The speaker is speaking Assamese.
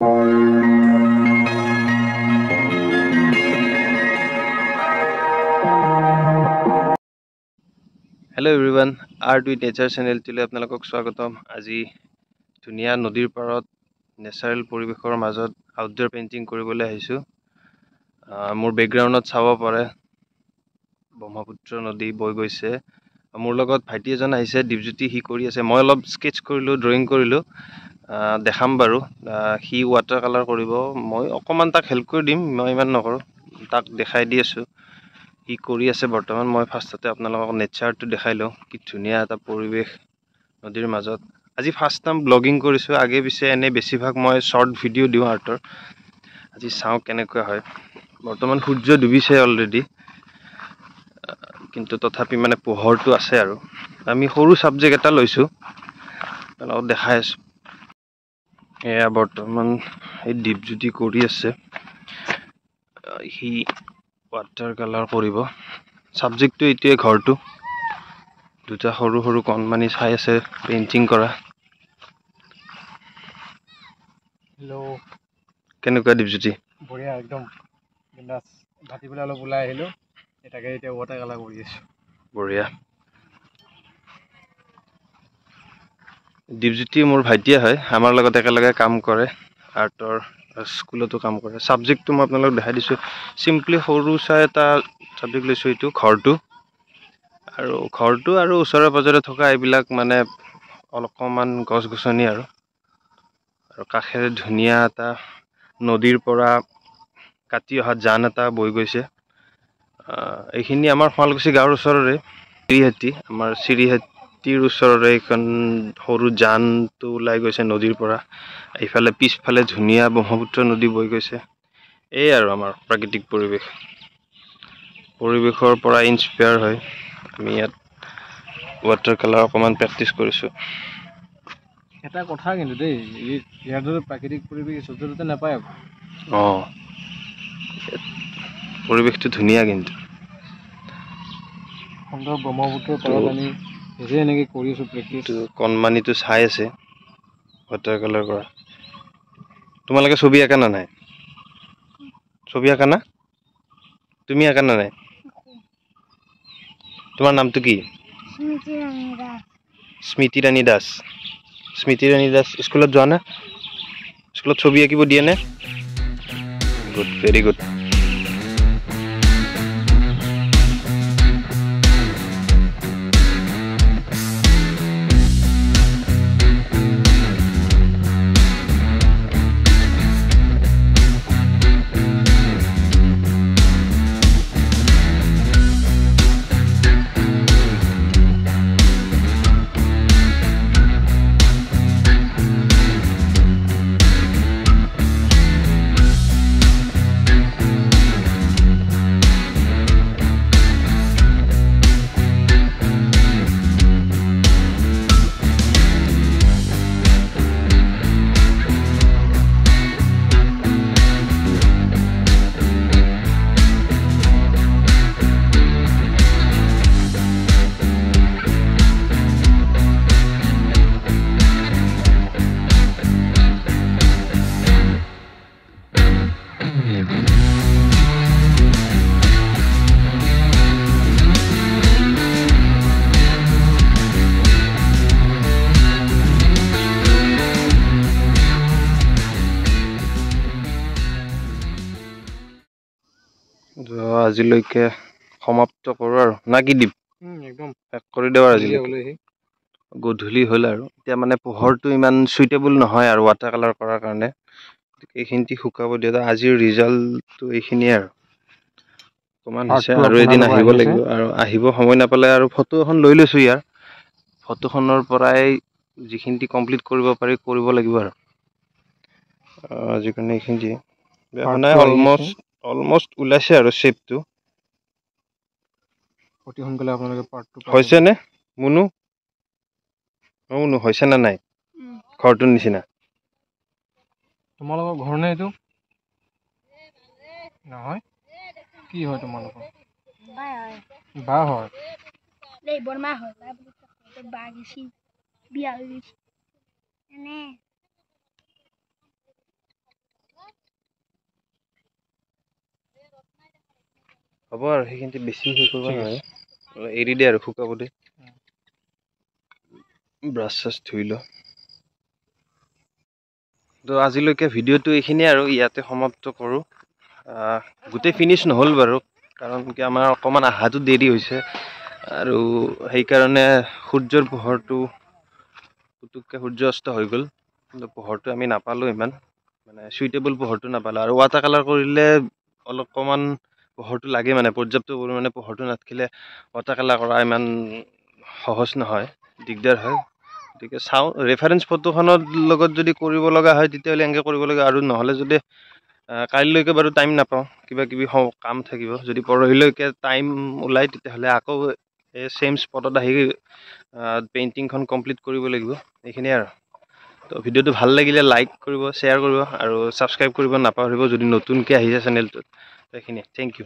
Hello everyone, R2 Nature Channel to আপোনালোকক স্বাগতম। আজি ধুনীয়া নদীৰ পাৰত নেচাৰেল পৰিৱেশৰ মাজত আউটডোৰ পেইন্টিং কৰিবলৈ আহিছো। মোৰ বেকগ্ৰাউণ্ডত চাব পাৰে ব্ৰহ্মপুত্ৰ নদী বৈ গৈছে। মোৰ লগত ভাইটি এজন আহিছে, দীপজ্যোতি, সি কৰি আছে। মই অলপ স্কেটচ কৰিলো, ড্ৰয়িং কৰিলো, দেখাম বাৰু। সি ৱাটাৰ কালাৰ কৰিব, মই অকমান তাক হেল্প কৰি দিম, মই ইমান নকৰো, তাক দেখাই দি আছো। কি কৰি আছে বৰ্তমান। মই ফাৰ্ষ্টতে আপোনালোকক নেচাৰটো দেখাই লওঁ, কি ধুনীয়া এটা পৰিৱেশ নদীৰ মাজত। আজি ফাৰ্ষ্ট টাইম ব্লগিং কৰিছোঁ, আগে পিছে এনে বেছিভাগ মই শ্বৰ্ট ভিডিঅ' দিওঁ আৰ্টৰ। আজি চাওঁ কেনেকুৱা হয়। বৰ্তমান সূৰ্য ডুবিছে অলৰেডি, কিন্তু তথাপি মানে পোহৰটো আছে। আৰু আমি সৰু ছাবজেক্ট এটা লৈছোঁ, আপোনালোকক দেখাই আছোঁ। এয়া বৰ্তমান এই দীপজ্যোতি কৰি আছে, সি ৱাটাৰ কালাৰ কৰিব। ছাবজেক্টটো এইটোৱে, ঘৰটো দুটা সৰু সৰু কণমানি চাই আছে পেইন্টিং কৰা। হেল্ল', কেনেকুৱা দীপজ্যোতি? বঢ়িয়া, একদম বিন্দাছ। ভাটি পেলাই অলপ ওলাই আহিলোঁ, এটাকে এতিয়া ৱাটাৰ কালাৰ কৰি আছোঁ। বঢ়িয়া। দীপজ্যোতি মোৰ ভাইটিয়ে হয়, আমাৰ লগত একেলগে কাম কৰে, আৰ্টৰ স্কুলতো কাম কৰে। ছাবজেক্টটো মই আপোনালোকক দেখাই দিছোঁ, চিম্পলি সৰু চাই এটা ছাবজেক্ট লৈছোঁ, এইটো ঘৰটো। আৰু ওচৰে পাজৰে থকা এইবিলাক মানে অকণমান গছ গছনি আৰু কাষেৰে ধুনীয়া এটা নদীৰ পৰা কাটি অহা জান এটা বৈ গৈছে। এইখিনি আমাৰ শুৱালকুছি গাঁৱৰ ওচৰৰে চিৰিহাটী, আমাৰ চিৰিহাটীৰ ওচৰৰে এইখন সৰু জানটো ওলাই গৈছে নদীৰ পৰা। এইফালে পিছফালে ধুনীয়া ব্ৰহ্মপুত্ৰ নদী বৈ গৈছে। এই আৰু আমাৰ প্ৰাকৃতিক পৰিৱেশৰ পৰা ইনস্পায়াৰ হয় আমি ইয়াত ৱাটাৰ কালাৰ অকণমান প্ৰেক্টিচ কৰিছোঁ। এটা কথা কিন্তু দেই, ইয়াৰ দৰে প্ৰাকৃতিক পৰিৱেশ য'তে ত'তে নাপায় আকৌ। পৰিৱেশটো ধুনীয়া, কিন্তু সুন্দৰ ব্ৰহ্মপুত্ৰৰ পাৰত আমি নিজে এনেকৈ কৰি আছোঁ প্ৰেক্টিচ। কণমানিটো চাই আছে ৱাটাৰ কালাৰ কৰা। তোমালোকে ছবি আঁকা না নাই? ছবি আঁকা না? তুমি আঁকা না নাই? তোমাৰ নামটো কি? স্মৃতি ৰাণী দাস। স্মৃতি ৰাণী দাস স্কুলত যোৱা না? স্কুলত ছবি আঁকিব দিয়ে নে? Good, very good. আজিলৈকে সমাপ্ত কৰোঁ আৰু না কি দীপ? একদম শেষ কৰি দিওঁ আৰু আজিলৈকে। গধূলি হ'ল আৰু এতিয়া মানে পোহৰটো ইমান চুইটেবল নহয় আৰু ৱাটাৰ কালাৰ কৰাৰ কাৰণে। এইখিনিতে শুকাব দিয়া। আজিৰ ৰিজাল্টটো এইখিনিয়ে আৰু অকণমান হৈছে। আৰু এদিন আহিব লাগিব, আৰু আহিব সময় নাপালে আৰু ফটো এখন লৈ লৈছোঁ ইয়াৰ। ফটোখনৰ পৰাই যিখিনি কমপ্লিট কৰিব পাৰি কৰিব লাগিব আৰু আজিৰ কাৰণে এইখিনি বেয়া হোৱা নাই। অলমষ্ট ওলাইছে আৰু শ্বেপটো। অতি সোনকালে আপোনালোকে পাৰ্টটো হৈছে নে মুনু? মুনু হৈছে নে নাই? ঘৰটোৰ নিচিনা তোমালোকৰ ঘৰ নে এইটো? নহয়, কি হয় তোমালোকৰ? বা হয়, বৰমা হয়। বা গেছি, বিয়া হৈ গৈছে। হ'ব আৰু সেইখিনি বেছি হেৰি কৰিব ঠিক নোৱাৰে আছে। এৰি দে আৰু শুকাব দে ব্ৰাছ চাছ ধুই ল তো আজিলৈকে ভিডিঅ'টো এইখিনিয়ে আৰু ইয়াতে সমাপ্ত কৰোঁ গোটেই ফিনিছ নহ'ল বাৰু কাৰণ কি আমাৰ অকণমান আহাটো দেৰি হৈছে আৰু সেইকাৰণে সূৰ্যৰ পোহৰটো পুতুককৈ সূৰ্য অস্ত হৈ গ'ল কিন্তু পোহৰটো আমি নাপালোঁ ইমান মানে চুইটেবল পোহৰটো নাপালোঁ আৰু ৱাটাৰ কালাৰ কৰিলে অলপমান পোহৰটো লাগে মানে পৰ্যাপ্ত পৰিমাণে পোহৰটো নাথাকিলে ৱাটাৰ কালাৰ কৰা ইমান সহজ নহয় দিগদাৰ হয় গতিকে চাওঁ ৰেফাৰেঞ্চ ফটোখনৰ লগত যদি কৰিব লগা হয় তেতিয়াহ'লে এনেকৈ কৰিব লগা আৰু নহ'লে যদি কাইলৈকে বাৰু টাইম নাপাওঁ কিবা কিবি কাম থাকিব যদি পৰহিলৈকে টাইম ওলায় তেতিয়াহ'লে আকৌ এই ছেইম স্পটত আহি পেইণ্টিংখন কমপ্লিট কৰিব লাগিব এইখিনিয়ে আৰু তো ভিডিঅ'টো ভাল লাগিলে লাইক কৰিব শ্বেয়াৰ কৰিব আৰু ছাবস্ক্ৰাইব কৰিব নাপাহৰিব যদি নতুনকৈ আহিছে চেনেলটোত সেইখিনিয়ে থেংক ইউ